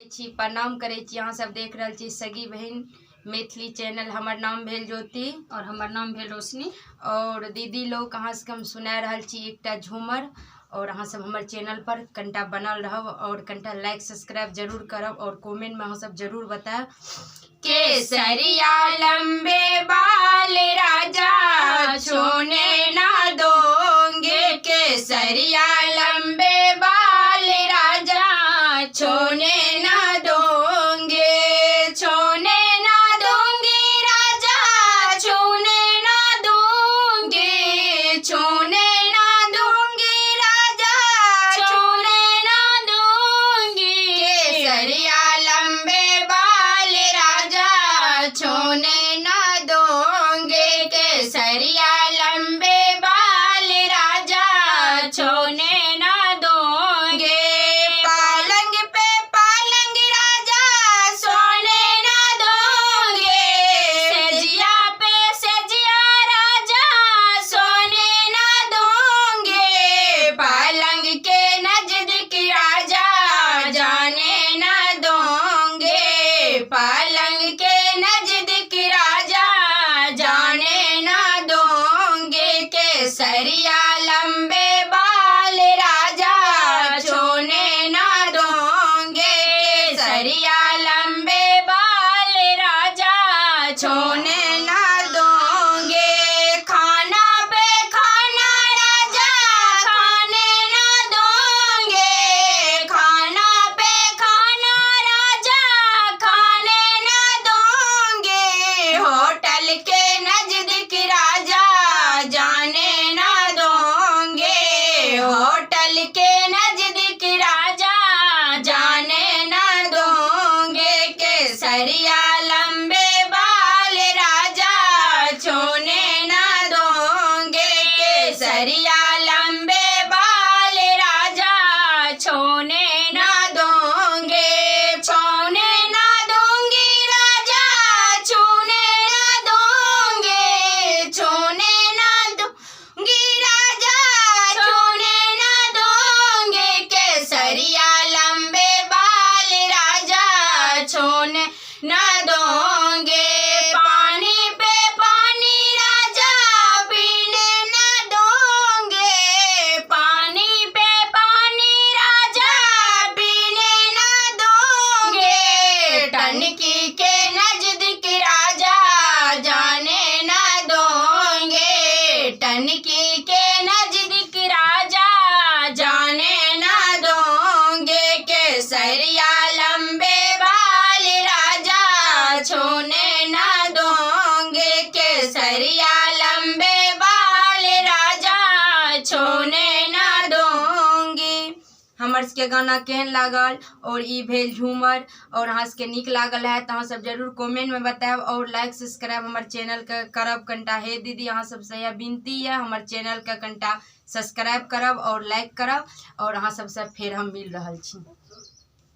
प्रणाम करे छी। अहाँ सब देख रहे छी सगी बहन मैथिली चैनल। हमार नाम भेल ज्योति और हमार नाम भेल रोशनी। और दीदी लोग अहाँ सबके हम सुना रहल छी एकटा झूमर। और अहाँ सब हमार चैनल पर कंटा बनल रहब और कंटा लाइक सब्सक्राइब जरूर करब और कमेंट में अहाँ सब जरूर बताएब। केसरिया लंबे बाल राजा छोड़ने ना दोगे, केसरिया लंबे बाल राजा छोड़ने ना दोगे, छोड़ने ना दूंगी राजा, छोड़ने ना दूंगी, छोड़ने ना दूंगी राजा, छोड़ने ना दूंगी, केसरिया लंबे बाल राजा छोड़ने ना दोगे, केसरिया लंबे बाल राजा छोड़ने ना दोगे। पालंग पे पालंग राजा सोने ना दोगे, सेजिया पे सेजिया राजा सोने ना दोगे, पालंग के नजदीक राजा जाने ना दोगे, पालंग के नजदीक राजा जाने ना दोगे, केसरिया लंबे बाल राजा छोड़ने ना दोगे, केसरिया लंबे बाल राजा छोड़ने ना दोगे। खाना पे खाना राजा खाने ना दोगे, खाना पे खाना राजा खाने ना दोगे, होटल के नजदीक राजा जाने ना दोगे, होटल के नजदीक राजा जाने ना दोगे, केसरिया लंबे बाल राजा छोड़ने ना दोगे, केसरिया लंबे बाल राजा छोड़ने ना दोगे, छोड़ने ना दूंगी राजा, छूने ना दोगे, छूने ना दूंगी राजा, छूने ना दोगे, केसरिया लंबे बाल राजा छोड़ने ना दोगे। पानी पे पानी राजा पीने ना दोगे, पानी पे पानी राजा पीने ना दोगे, टंकी के नजदीक राजा जाने ना दोगे, टंकी के नजदीक राजा जाने ना दोगे, केसरिया लंबे बाल राजा छोड़ने ना दोगे, केसरिया लंबे बाल राजा छोड़ने ना दोगे। हमर सबके गाना केहन लागल और ई भेल झूमर और अहाँ सबके नीक लागल है तो अहाँ सब जरूर कमेंट में बताएब और लाइक सब्सक्राइब हमर चैनल के करब कंटा। हे दीदी अहाँ सब से विनती है हमर चैनल के कंटा सब्सक्राइब करब और लाइक करब और अहाँ सब से फिर हम मिल रहल छी।